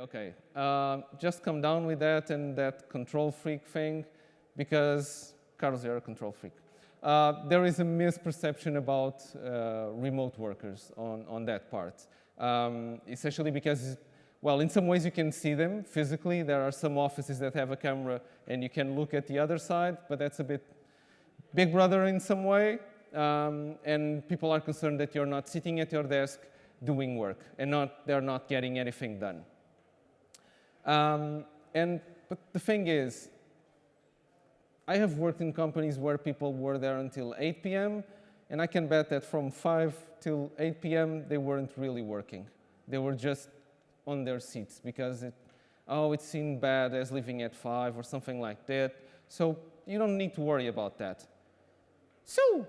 okay. Just come down with that and that control freak thing, because, Carlos, you're a control freak. There is a misperception about remote workers on that part. Essentially because, well, in some ways you can see them physically. There are some offices that have a camera and you can look at the other side, but that's a bit Big Brother in some way. And people are concerned that you're not sitting at your desk doing work and they're not getting anything done. But the thing is, I have worked in companies where people were there until 8 p.m. and I can bet that from 5 till 8 p.m. they weren't really working. They were just on their seats because it seemed bad as leaving at 5 or something like that. So you don't need to worry about that. So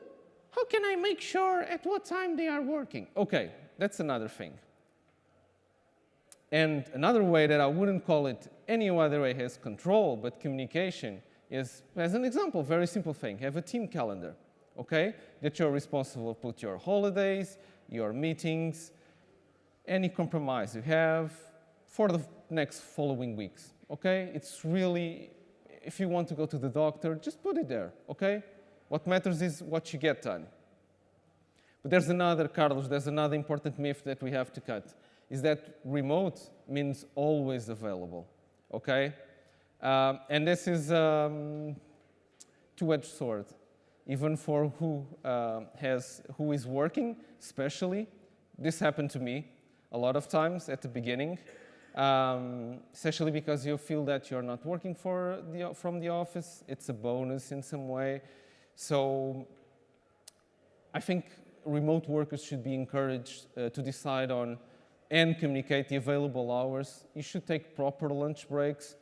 how can I make sure at what time they are working? Okay, that's another thing. And another way that I wouldn't call it any other way as control, but communication, is, as an example, very simple thing. Have a team calendar, okay? That you're responsible to put your holidays, your meetings, any compromise you have for the next following weeks, okay? It's really, if you want to go to the doctor, just put it there, okay? What matters is what you get done. But there's another, Carlos, there's another important myth that we have to cut, is that remote means always available, okay? And this is two-edged sword, even for who is working, especially. This happened to me a lot of times at the beginning, especially because you feel that you're not working from the office. It's a bonus in some way. So I think remote workers should be encouraged to decide on and communicate the available hours. You should take proper lunch breaks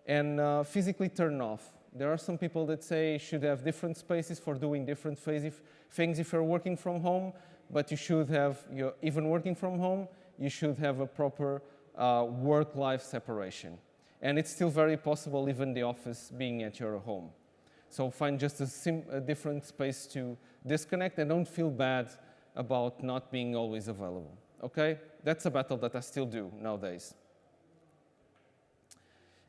and physically turn off. There are some people that say you should have different spaces for doing different things if you're working from home, but you should have, even working from home, you should have a proper work-life separation. And it's still very possible even the office being at your home. So find just a different space to disconnect and don't feel bad about not being always available, okay? That's a battle that I still do nowadays.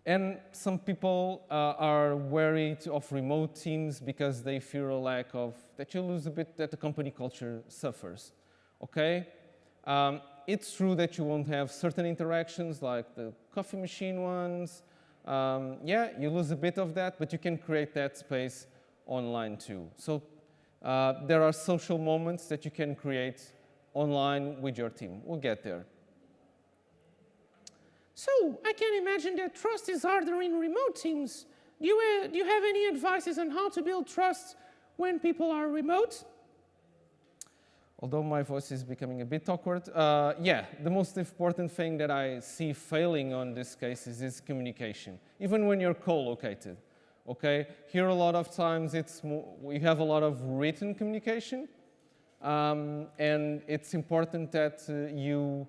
And some people are wary of remote teams because they fear a lack of, that you lose a bit, that the company culture suffers, okay? It's true that you won't have certain interactions like the coffee machine ones. Yeah, you lose a bit of that, but you can create that space online too. So there are social moments that you can create online with your team. We'll get there. So, I can imagine that trust is harder in remote teams. Do you have any advices on how to build trust when people are remote? Although my voice is becoming a bit awkward, yeah, the most important thing that I see failing on these cases is communication, even when you're co-located, okay? Here a lot of times we have a lot of written communication, and it's important that you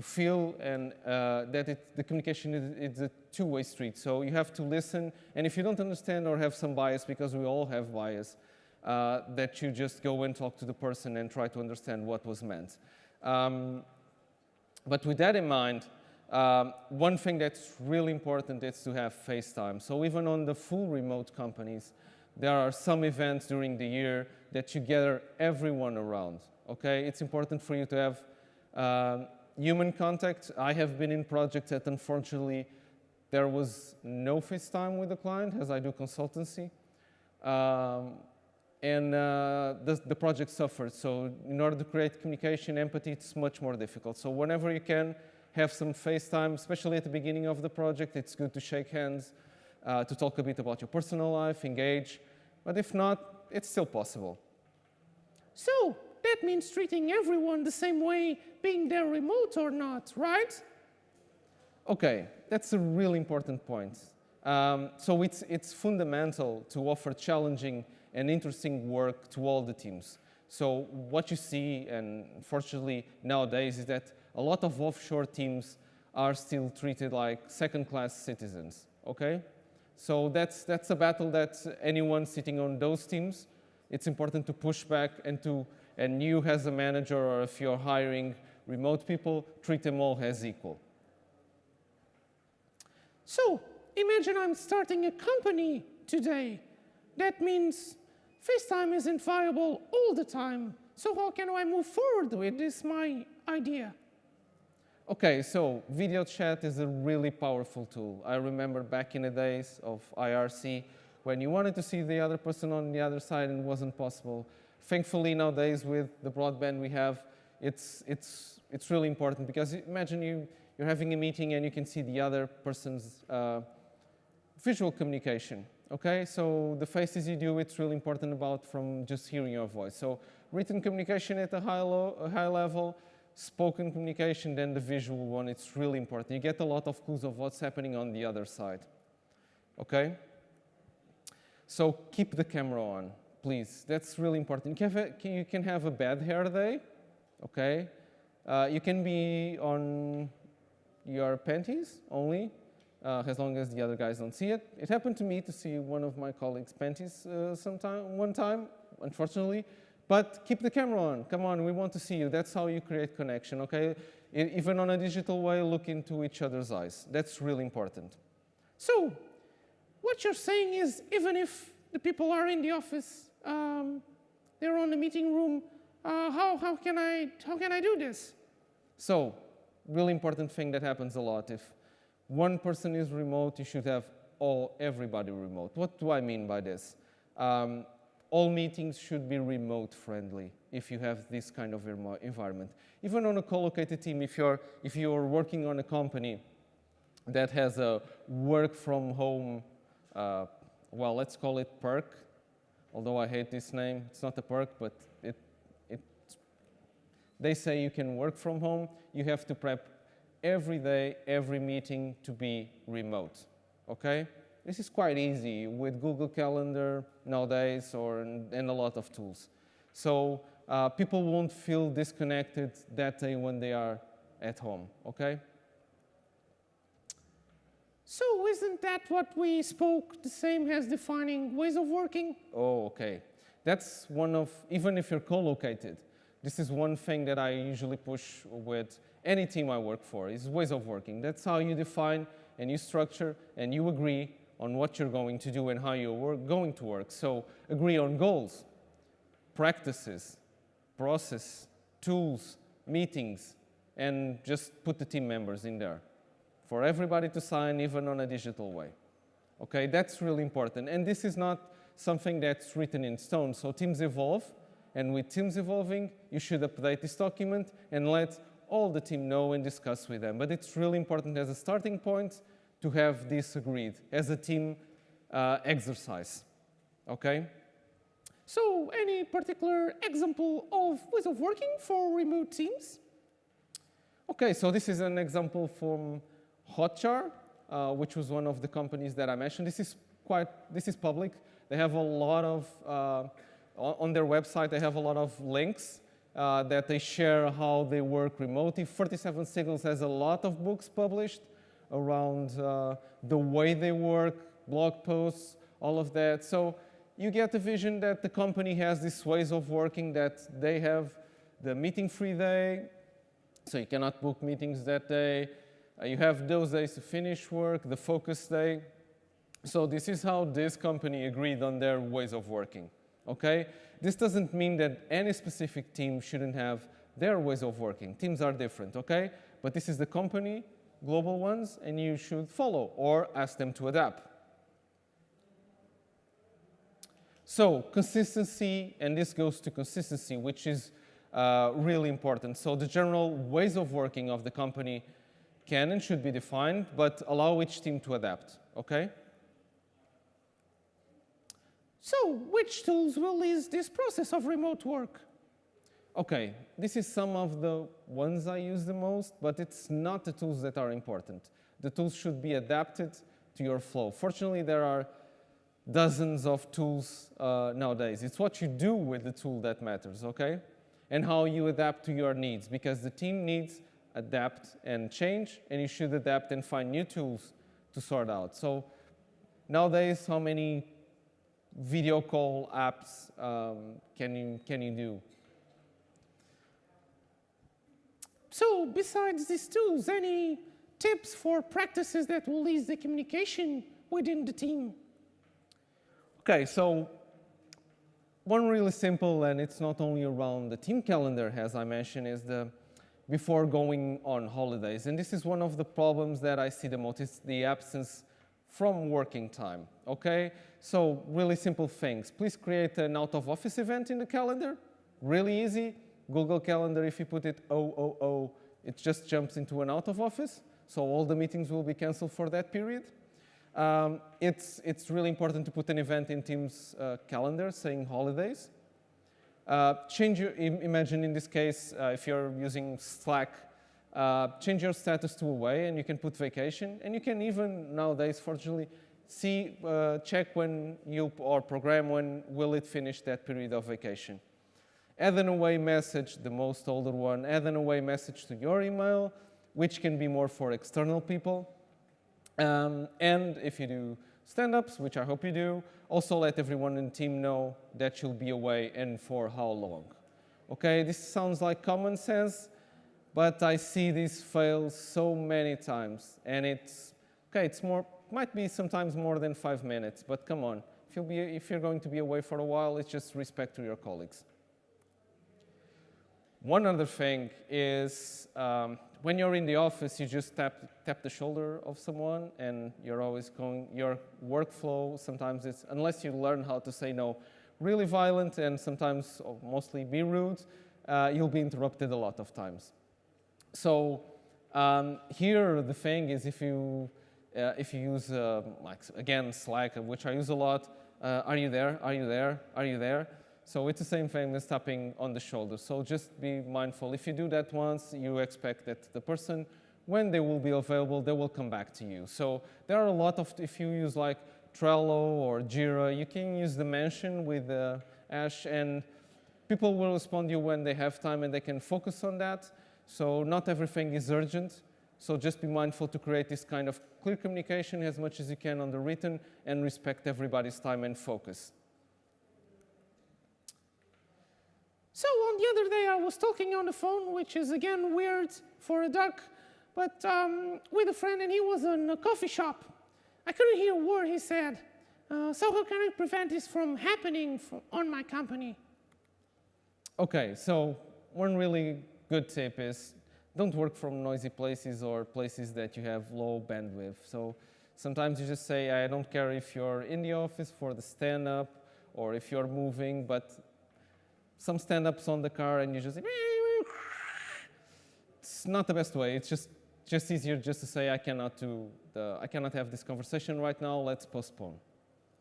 feel and that the communication is a two-way street. So you have to listen, and if you don't understand or have some bias, because we all have bias, that you just go and talk to the person and try to understand what was meant. But with that in mind, one thing that's really important is to have FaceTime. So even on the full remote companies, there are some events during the year that you gather everyone around, okay? It's important for you to have human contact. I have been in projects that unfortunately there was no FaceTime with the client, as I do consultancy. And the project suffered. So in order to create communication, empathy, it's much more difficult. So whenever you can, have some FaceTime, especially at the beginning of the project. It's good to shake hands, to talk a bit about your personal life, engage. But if not, it's still possible. So that means treating everyone the same way, being there remote or not, right? Okay, that's a really important point. So it's fundamental to offer challenging and interesting work to all the teams. So what you see, and unfortunately nowadays, is that a lot of offshore teams are still treated like second-class citizens, okay? So that's a battle that anyone sitting on those teams, it's important to push back and you as a manager, or if you're hiring remote people, treat them all as equal, So, imagine I'm starting a company today. That means FaceTime isn't viable all the time. So how can I move forward with this, my idea? Okay, so video chat is a really powerful tool. I remember back in the days of IRC when you wanted to see the other person on the other side and it wasn't possible. Thankfully, nowadays with the broadband we have, it's really important because imagine you're having a meeting and you can see the other person's visual communication. Okay, so the faces you do, it's really important about from just hearing your voice. So written communication at a high level, spoken communication, then the visual one, it's really important. You get a lot of clues of what's happening on the other side. Okay? So keep the camera on, please. That's really important. You can have a bad hair day, okay? You can be on your panties only, as long as the other guys don't see it. It happened to me to see one of my colleagues' panties one time, unfortunately. But keep the camera on. Come on, we want to see you. That's how you create connection, okay? Even on a digital way, look into each other's eyes. That's really important. So, what you're saying is, even if the people are in the office, they're on the meeting room, how can I do this? So, really important thing that happens a lot. If one person is remote, you should have everybody remote. What do I mean by this? All meetings should be remote friendly if you have this kind of environment. Even on a co-located team, if you're working on a company that has a work from home, well, let's call it perk, although I hate this name. It's not a perk, but they say you can work from home. You have to prep every day, every meeting to be remote, okay? This is quite easy with Google Calendar nowadays and a lot of tools. So people won't feel disconnected that day when they are at home, okay? So isn't that what we spoke the same as defining ways of working? Oh, okay. That's one of, even if you're co-located, this is one thing that I usually push with any team I work for, is ways of working. That's how you define and you structure and you agree on what you're going to do and how you're going to work. So agree on goals, practices, process, tools, meetings, and just put the team members in there for everybody to sign, even on a digital way. Okay, that's really important. And this is not something that's written in stone. So teams evolve, and with teams evolving, you should update this document and let all the team know and discuss with them. But it's really important as a starting point to have this agreed as a team exercise, okay? So any particular example of ways of working for remote teams? Okay, so this is an example from Hotjar, which was one of the companies that I mentioned. This is public. They have a lot of, on their website, they have a lot of links that they share how they work remotely. 37 Signals has a lot of books published around the way they work, blog posts, all of that. So you get the vision that the company has these ways of working, that they have the meeting-free day, so you cannot book meetings that day. You have those days to finish work, the focus day. So this is how this company agreed on their ways of working, okay? This doesn't mean that any specific team shouldn't have their ways of working. Teams are different, okay? But this is the company, global ones, and you should follow or ask them to adapt. So consistency, and this goes to consistency, which is really important. So the general ways of working of the company can and should be defined, but allow each team to adapt, okay? So which tools will ease this process of remote work? Okay, this is some of the ones I use the most, but it's not the tools that are important. The tools should be adapted to your flow. Fortunately, there are dozens of tools nowadays. It's what you do with the tool that matters, okay? And how you adapt to your needs, because the team needs adapt and change, and you should adapt and find new tools to sort out. So nowadays, how many video call apps can you do? So besides these tools, any tips for practices that will ease the communication within the team. Okay, so one really simple, and it's not only around the team calendar, as I mentioned, is the before going on holidays. And this is one of the problems that I see the most, is the absence from working time, okay? So really simple things. Please create an out-of-office event in the calendar. Really easy. Google Calendar, if you put it 000, it just jumps into an out-of-office. So all the meetings will be canceled for that period. It's really important to put an event in Teams calendar saying holidays. Imagine in this case, if you're using Slack, change your status to away and you can put vacation. And you can even nowadays, fortunately, check when or program when will it finish that period of vacation. Add an away message, the most older one, add an away message to your email, which can be more for external people. And if you do stand-ups, which I hope you do, also let everyone in the team know that you'll be away and for how long. Okay, this sounds like common sense, but I see this fail so many times. And might be sometimes more than 5 minutes, but come on. If you're going to be away for a while, it's just respect to your colleagues. One other thing is when you're in the office, you just tap the shoulder of someone and you're always going, your workflow, sometimes it's, unless you learn how to say no, really violent and sometimes mostly be rude, you'll be interrupted a lot of times. So here the thing is if you use, like again, Slack, which I use a lot, are you there, are you there, are you there? So it's the same thing as tapping on the shoulder. So just be mindful. If you do that once, you expect that the person, when they will be available, they will come back to you. So there are a lot of, if you use like Trello or Jira, you can use the mention with Ash, and people will respond to you when they have time and they can focus on that. So not everything is urgent. So just be mindful to create this kind of clear communication as much as you can on the written and respect everybody's time and focus. So on the other day, I was talking on the phone, which is again weird for a duck, but with a friend, and he was in a coffee shop. I couldn't hear a word he said. So how can I prevent this from happening on my company? Okay, so one really good tip is don't work from noisy places or places that you have low bandwidth. So sometimes you just say, I don't care if you're in the office for the stand-up or if you're moving, but some stand-ups on the car and you just, it's not the best way. It's just easier just to say, I cannot have this conversation right now, let's postpone,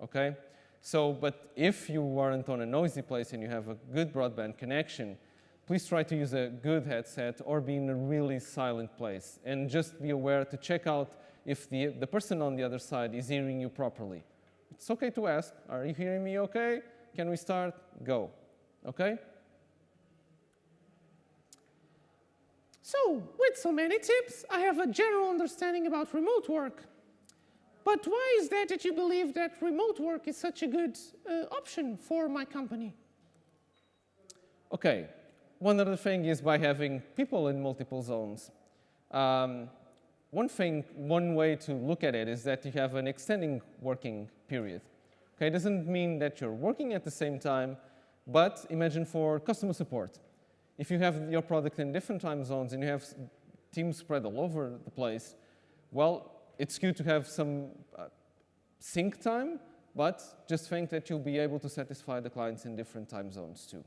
okay? So, but if you weren't on a noisy place and you have a good broadband connection, please try to use a good headset or be in a really silent place. And just be aware to check out if the person on the other side is hearing you properly. It's okay to ask, are you hearing me okay? Can we start? Go. Okay? So, with so many tips, I have a general understanding about remote work. But why is that you believe that remote work is such a good option for my company? Okay. One other thing is by having people in multiple zones. One way to look at it is that you have an extending working period. Okay, it doesn't mean that you're working at the same time, but imagine for customer support. If you have your product in different time zones and you have teams spread all over the place, well, it's good to have some sync time, but just think that you'll be able to satisfy the clients in different time zones too.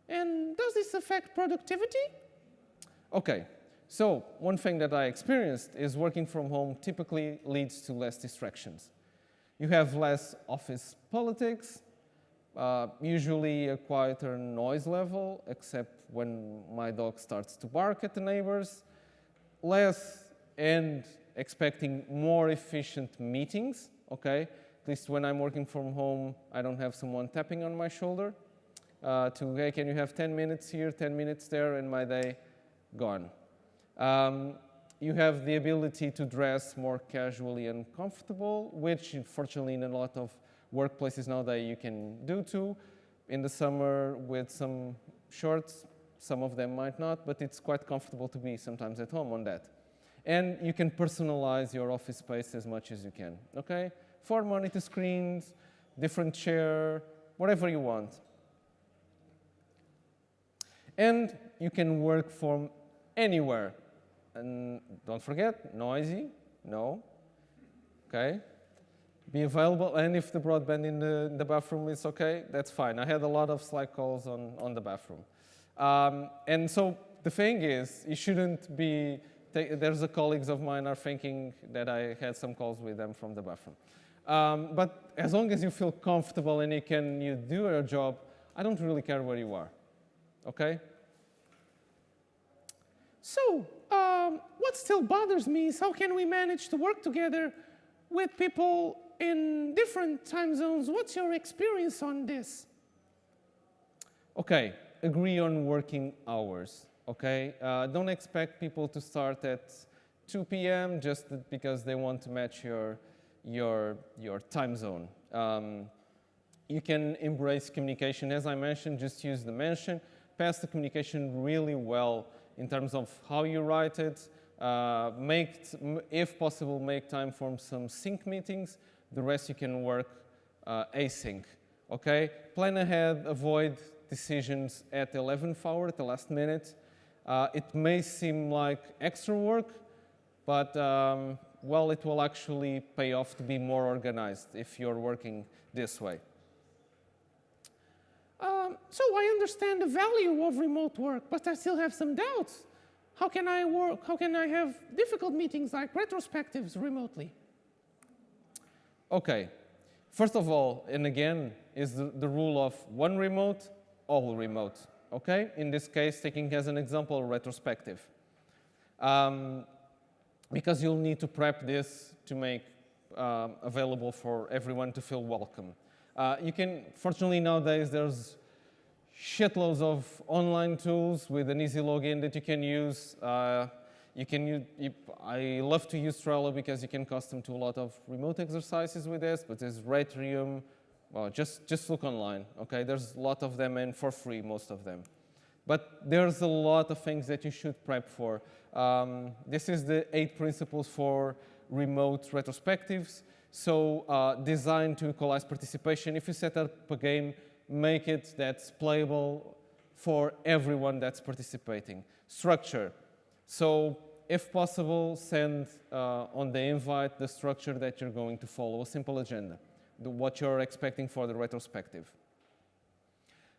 And does this affect productivity? Okay, so one thing that I experienced is working from home typically leads to less distractions. You have less office politics, usually a quieter noise level, except when my dog starts to bark at the neighbors, less and expecting more efficient meetings, okay? At least when I'm working from home, I don't have someone tapping on my shoulder hey, can you have 10 minutes here, 10 minutes there, and my day gone. You have the ability to dress more casually and comfortable, which unfortunately in a lot of workplaces nowadays you can do too. In the summer with some shorts, some of them might not, but it's quite comfortable to be sometimes at home on that. And you can personalize your office space as much as you can, okay? 4 monitor screens, different chair, whatever you want. And you can work from anywhere. And don't forget, noisy, no, okay? Be available, and if the broadband in the bathroom is okay, that's fine. I had a lot of Slack calls on the bathroom. And so the thing is, you shouldn't be, there's a colleagues of mine are thinking that I had some calls with them from the bathroom. But as long as you feel comfortable and you do your job, I don't really care where you are, okay? So, what still bothers me is how can we manage to work together with people in different time zones? What's your experience on this? Okay, agree on working hours, okay? Don't expect people to start at 2 p.m. just because they want to match your time zone. You can embrace communication. As I mentioned, just use the mention. Pass the communication really well in terms of how you write it. If possible, make time for some sync meetings. The rest you can work async, okay? Plan ahead, avoid decisions at the 11th hour, at the last minute. It may seem like extra work, but well, it will actually pay off to be more organized if you're working this way. So I understand the value of remote work, but I still have some doubts. How can I work? How can I have difficult meetings like retrospectives remotely? Okay, first of all, and again, is the rule of one remote, all remote, okay? In this case, taking as an example, retrospective. Because you'll need to prep this to make available for everyone to feel welcome. Fortunately nowadays, there's shitloads of online tools with an easy login that you can use. I love to use Trello because you can custom to a lot of remote exercises with this, but there's Ratrium. Well, just look online, okay? There's a lot of them and for free, most of them. But there's a lot of things that you should prep for. This is the 8 principles for remote retrospectives. So designed to equalize participation. If you set up a game, make it that's playable for everyone that's participating. Structure. So if possible, send on the invite the structure that you're going to follow, a simple agenda, what you're expecting for the retrospective.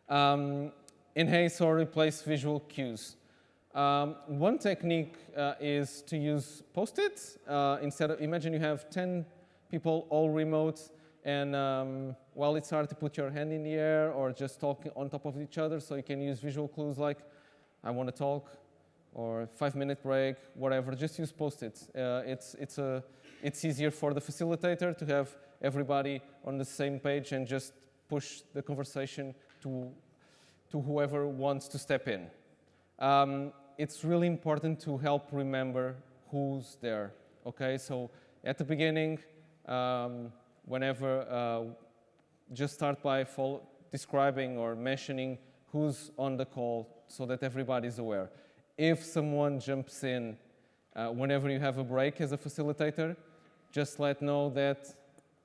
Enhance or replace visual cues. One technique is to use Post-its. Imagine you have 10 people all remote, and well, it's hard to put your hand in the air or just talk on top of each other, so you can use visual clues like, I want to talk, or 5-minute break, whatever. Just use Post-its. It's easier for the facilitator to have everybody on the same page and just push the conversation to whoever wants to step in. It's really important to help remember who's there, okay? So at the beginning, just start by describing or mentioning who's on the call so that everybody's aware. If someone jumps in whenever you have a break as a facilitator, just let know that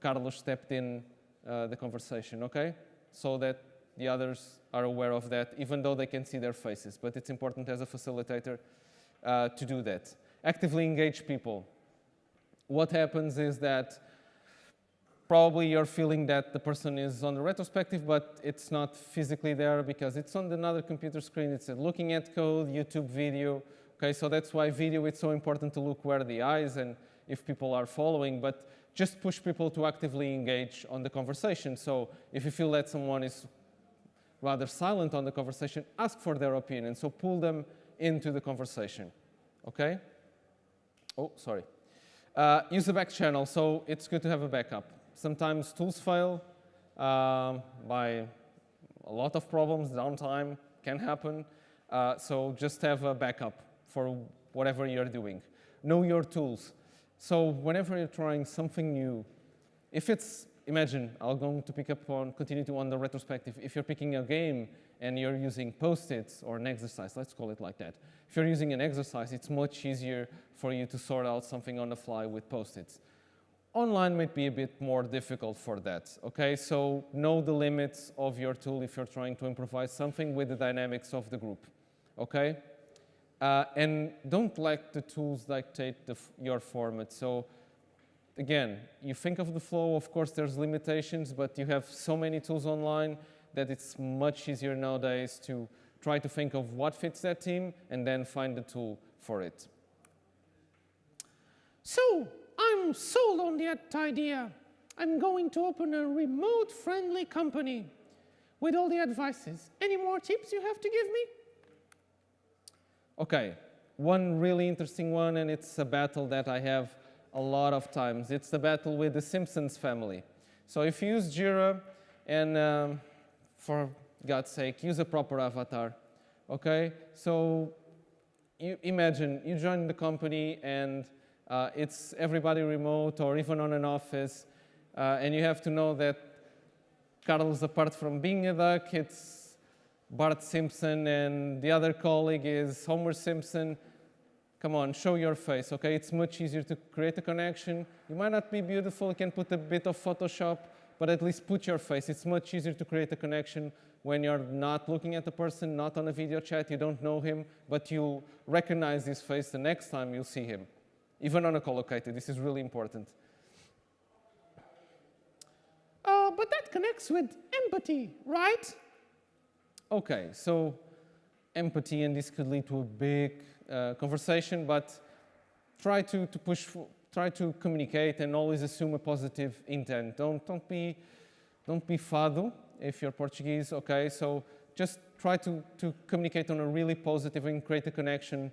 Carlos stepped in the conversation, okay? So that the others are aware of that, even though they can see their faces. But it's important as a facilitator to do that. Actively engage people. What happens is that probably you're feeling that the person is on the retrospective, but it's not physically there because it's on another computer screen. It's looking at code, YouTube video. Okay, so that's why video, it's so important to look where the eyes and if people are following, but just push people to actively engage on the conversation. So if you feel that someone is rather silent on the conversation, ask for their opinion. So pull them into the conversation, okay? Oh, sorry. Use a back channel, so it's good to have a backup. Sometimes tools fail by a lot of problems, downtime can happen. So just have a backup for whatever you're doing. Know your tools. So whenever you're trying something new, if it's, imagine, I'm going to pick up on, continue to on the retrospective. If you're picking a game and you're using Post-its or an exercise, let's call it like that. If you're using an exercise, it's much easier for you to sort out something on the fly with Post-its. Online might be a bit more difficult for that, okay? So know the limits of your tool if you're trying to improvise something with the dynamics of the group, okay? And don't let the tools dictate your format. So again, you think of the flow, of course there's limitations, but you have so many tools online that it's much easier nowadays to try to think of what fits that team and then find the tool for it. So, I'm sold on that idea. I'm going to open a remote-friendly company with all the advices. Any more tips you have to give me? Okay, one really interesting one, and it's a battle that I have a lot of times. It's the battle with the Simpsons family. So if you use Jira, and for God's sake, use a proper avatar, okay? So you imagine you join the company and it's everybody remote or even on an office, and you have to know that Carlos, apart from being a duck, it's Bart Simpson, and the other colleague is Homer Simpson. Come on, show your face, okay? It's much easier to create a connection. You might not be beautiful, you can put a bit of Photoshop, but at least put your face. It's much easier to create a connection when you're not looking at the person, not on a video chat, you don't know him, but you'll recognize his face the next time you see him. Even on a collocated, this is really important. But that connects with empathy, right? Okay, so empathy, and this could lead to a big conversation, but try to communicate and always assume a positive intent. Don't be fado if you're Portuguese, okay? So just try to communicate on a really positive and create a connection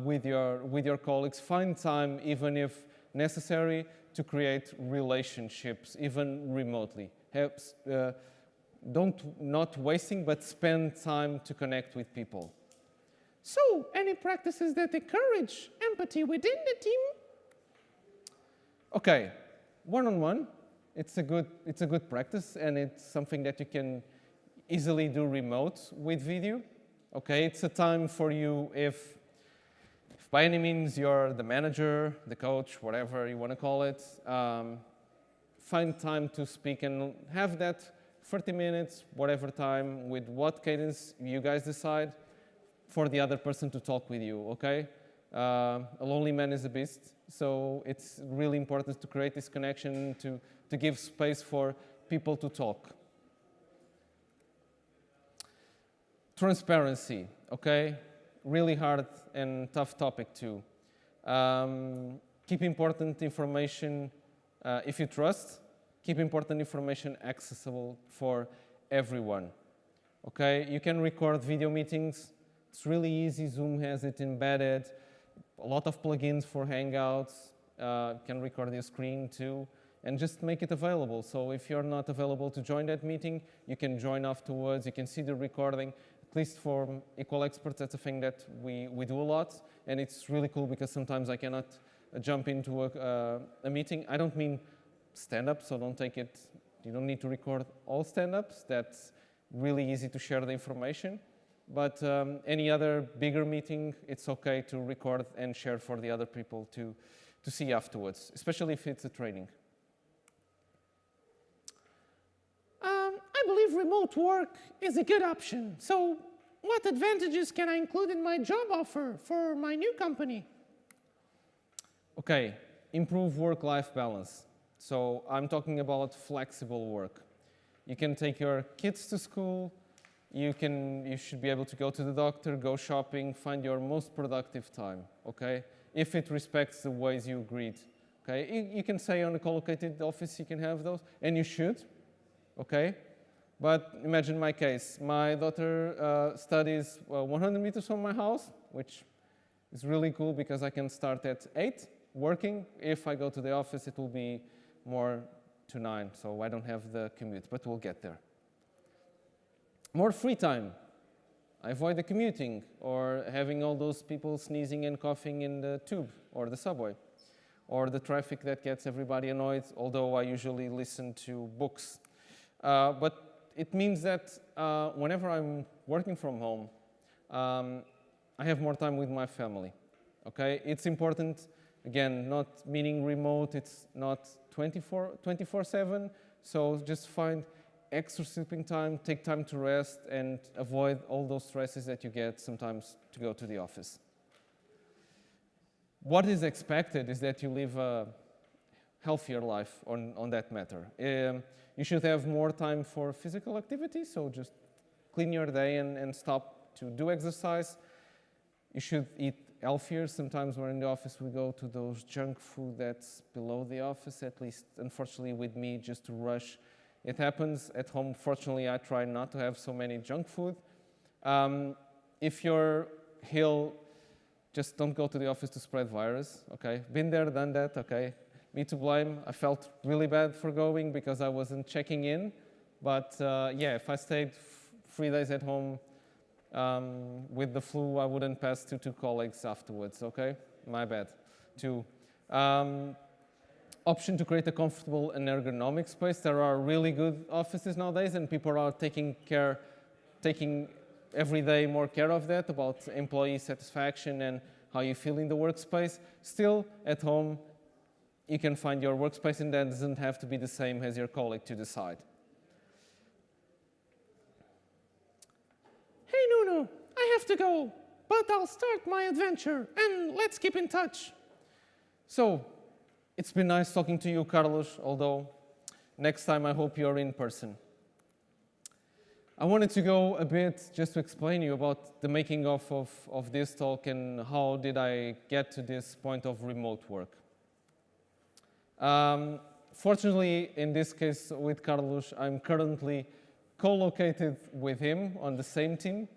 with your colleagues. Find time, even if necessary, to create relationships, even remotely. Not wasting, but spend time to connect with people. So, any practices that encourage empathy within the team? Okay, one-on-one, it's a good practice, and it's something that you can easily do remote with video. Okay, it's a time for you if by any means you're the manager, the coach, whatever you want to call it, find time to speak and have that 30 minutes, whatever time, with what cadence you guys decide for the other person to talk with you, okay? A lonely man is a beast, so it's really important to create this connection, to give space for people to talk. Transparency, okay? Really hard and tough topic too. Keep important information, if you trust, keep important information accessible for everyone, okay? You can record video meetings. It's really easy. Zoom has it embedded. A lot of plugins for Hangouts. You can record your screen too, and just make it available. So if you're not available to join that meeting, you can join afterwards. You can see the recording. At least for Equal Experts, that's a thing that we do a lot, and it's really cool because sometimes I cannot jump into a meeting. I don't mean stand-up, so don't take it, you don't need to record all stand-ups. That's really easy to share the information. But any other bigger meeting, it's okay to record and share for the other people to see afterwards, especially if it's a training. I believe remote work is a good option. So what advantages can I include in my job offer for my new company? Okay, improve work-life balance. So I'm talking about flexible work. You can take your kids to school, you should be able to go to the doctor, go shopping, find your most productive time, okay? If it respects the ways you agreed, okay? You can say on a collocated office you can have those, and you should, okay? But imagine my case. My daughter studies 100 meters from my house, which is really cool because I can start at 8 working. If I go to the office, it will be more to 9, so I don't have the commute, but we'll get there. More free time. I avoid the commuting or having all those people sneezing and coughing in the tube or the subway or the traffic that gets everybody annoyed, although I usually listen to books. But it means that whenever I'm working from home, I have more time with my family. Okay, it's important. Again, not meaning remote. It's not 24/7. So just find extra sleeping time, take time to rest, and avoid all those stresses that you get sometimes to go to the office. What is expected is that you live a healthier life on that matter. You should have more time for physical activity, so just clean your day and stop to do exercise. You should eat healthier. Sometimes when in the office we go to those junk food that's below the office, at least unfortunately with me, just to rush. It happens at home. Fortunately, I try not to have so many junk food. If you're ill, just don't go to the office to spread virus, okay? Been there, done that, okay? Me to blame. I felt really bad for going because I wasn't checking in. But yeah, if I stayed 3 days at home with the flu, I wouldn't pass to 2 colleagues afterwards, okay? My bad, too. Option to create a comfortable and ergonomic space. There are really good offices nowadays, and people are taking every day more care of that, about employee satisfaction and how you feel in the workspace. Still, at home, you can find your workspace, and that doesn't have to be the same as your colleague to decide. Hey, Nuno, I have to go, but I'll start my adventure, and let's keep in touch. So, it's been nice talking to you, Carlos, although next time I hope you're in person. I wanted to go a bit just to explain you about the making of this talk and how did I get to this point of remote work. Fortunately, in this case with Carlos, I'm currently co-located with him on the same team.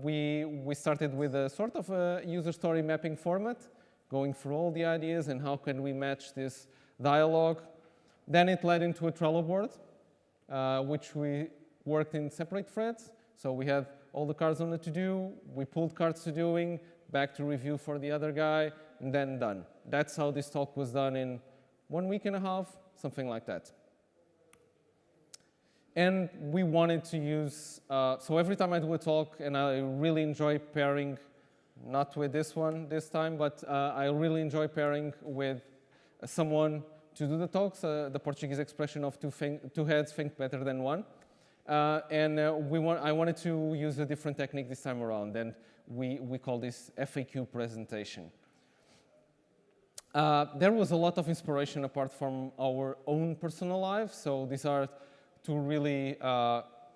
We started with a sort of a user story mapping format, going through all the ideas and how can we match this dialogue. Then it led into a Trello board, which we worked in separate threads. So we had all the cards on the to-do, we pulled cards to doing, back to review for the other guy, and then done. That's how this talk was done in 1.5 weeks, something like that. And we wanted to use, so every time I do a talk, and I really enjoy pairing, not with this one this time, but I really enjoy pairing with someone to do the talks, the Portuguese expression of two heads think better than one. I wanted to use a different technique this time around, and we call this FAQ presentation. There was a lot of inspiration apart from our own personal lives, so these are 2 really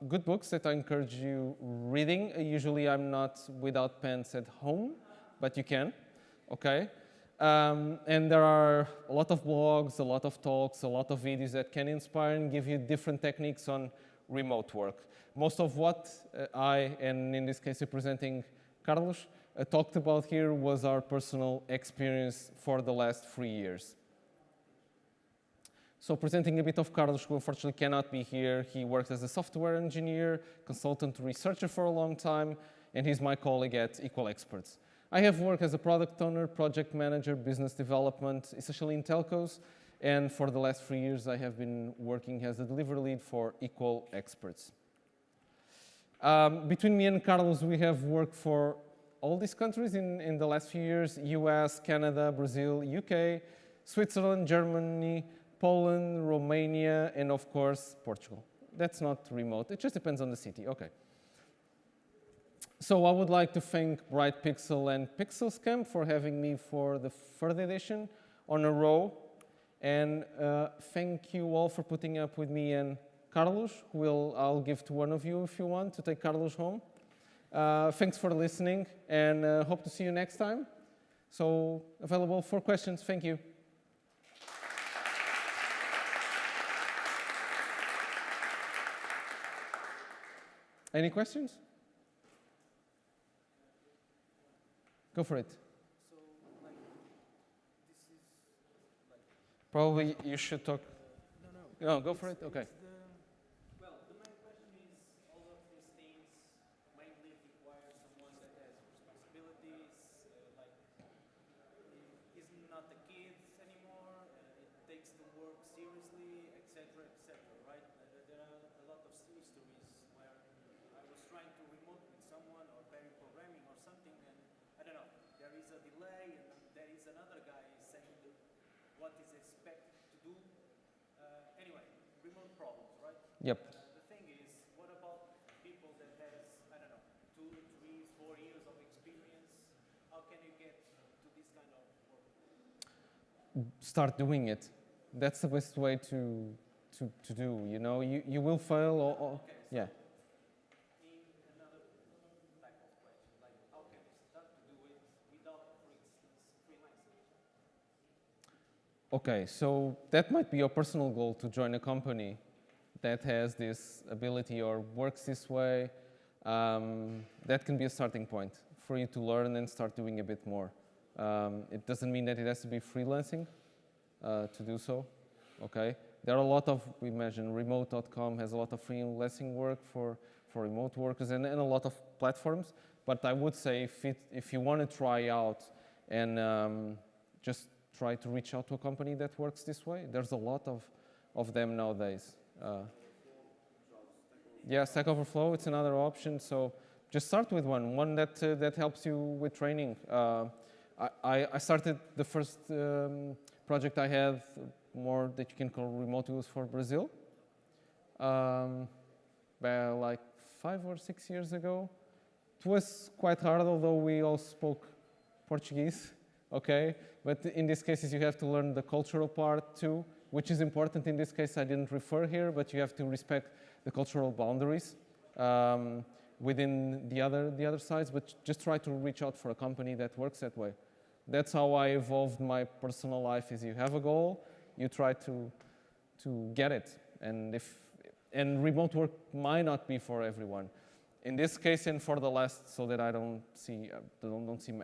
good books that I encourage you reading. Usually I'm not without pens at home, but you can, okay? And there are a lot of blogs, a lot of talks, a lot of videos that can inspire and give you different techniques on remote work. Most of what I, and in this case representing Carlos, talked about here was our personal experience for the last 3 years. So presenting a bit of Carlos, who unfortunately cannot be here. He worked as a software engineer, consultant, researcher for a long time, and he's my colleague at Equal Experts. I have worked as a product owner, project manager, business development, essentially in telcos, and for the last 3 years I have been working as a delivery lead for Equal Experts. Between me and Carlos, we have worked for all these countries in the last few years: US, Canada, Brazil, UK, Switzerland, Germany, Poland, Romania, and of course, Portugal. That's not remote, it just depends on the city, okay. So I would like to thank Bright Pixel and PixelScam for having me for the 3rd edition on a row. And thank you all for putting up with me and Carlos, who I'll give to one of you if you want to take Carlos home. Thanks for listening, and hope to see you next time. So available for questions, thank you. Any questions? Go for it. So, like, this is like... Probably you should talk. No, go for it? Okay. Well, the main question is, all of these things mainly require someone that has responsibilities, like, is not a kid anymore, it takes the work seriously, etc., right? what is expected to do. Anyway, remote problems, right? Yep. The thing is, what about people that has, I don't know, 2, 3, 4 years of experience? How can you get to this kind of work? Start doing it. That's the best way to do. You know, you will fail. Okay, so yeah. in another type of question, like how can you start to do it without, for instance, freelancing? Okay, so that might be your personal goal to join a company that has this ability or works this way. That can be a starting point for you to learn and start doing a bit more. It doesn't mean that it has to be freelancing to do so. Okay, there are a lot of, we imagine, remote.com has a lot of freelancing work for remote workers and a lot of platforms. But I would say if you want to try out and just try to reach out to a company that works this way, there's a lot of them nowadays. Yeah, Stack Overflow, it's another option. So just start with one that helps you with training. I started the first project I had, more that you can call remote tools for Brazil, like 5 or 6 years ago. It was quite hard, although we all spoke Portuguese, okay? But in these cases, you have to learn the cultural part too, which is important. In this case, I didn't refer here, but you have to respect the cultural boundaries within the other sides, but just try to reach out for a company that works that way. That's how I evolved my personal life, is you have a goal, you try to get it. And remote work might not be for everyone. In this case, and for the last, so that I don't seem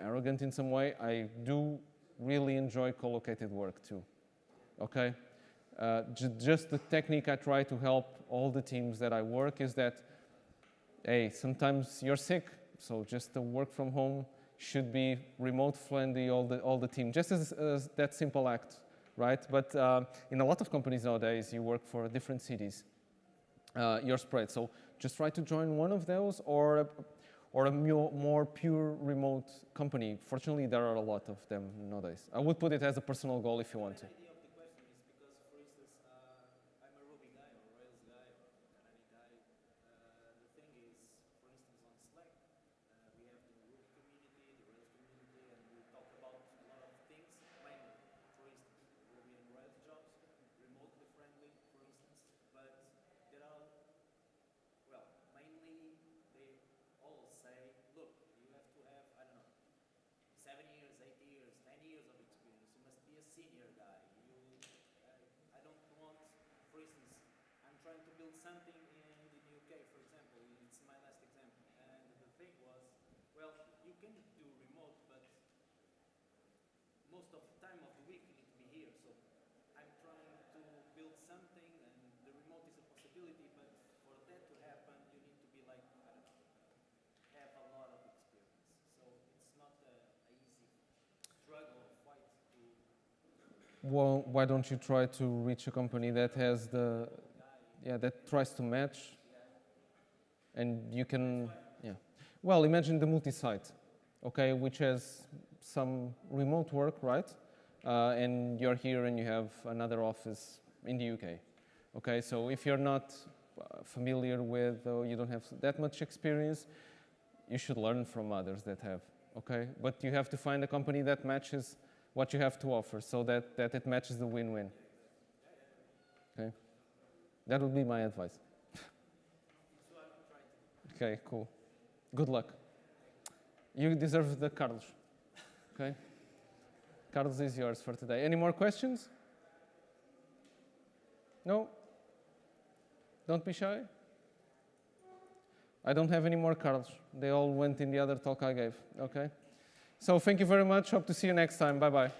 arrogant in some way, I do really enjoy co-located work too, okay? Just the technique I try to help all the teams that I work is that, hey, sometimes you're sick, so just the work from home should be remote friendly, all the team, just as that simple act, right? But in a lot of companies nowadays, you work for different cities. You're spread, so just try to join one of those or a more pure remote company. Fortunately, there are a lot of them nowadays. I would put it as a personal goal if you want to. The idea of the question is because, for instance, I'm a Ruby guy or Rails guy or Canary guy. The thing is, for instance, on Slack, we have the Ruby community, the Rails community, and we talk about a lot of things, mainly, for instance, Ruby and Rails jobs, remotely friendly, for instance, but there are, well, mainly they all say, look, you have to have, I don't know, 7 years, 8 years, 10 years of experience. You must be a senior guy. I don't want, for instance, I'm trying to build something in the UK, for example. It's my last example. And the thing was, well, you can do remote, but most of the time of the week you need to be here. So I'm trying to build something, and the remote is a possibility, but for that to happen, you need to be like, I don't know, have a lot of experience. So it's not a easy struggle or fight to. Well, why don't you try to reach a company that has that tries to match, and you can, yeah. Well, imagine the multi-site, okay, which has some remote work, right? And you're here and you have another office in the UK, okay? So if you're not familiar with, or you don't have that much experience, you should learn from others that have, okay? But you have to find a company that matches what you have to offer, so that it matches the win-win. Okay? That would be my advice. Okay, cool. Good luck. You deserve the Carlos. Okay? Carlos is yours for today. Any more questions? No? Don't be shy. I don't have any more Carlos. They all went in the other talk I gave. Okay? So thank you very much. Hope to see you next time. Bye-bye.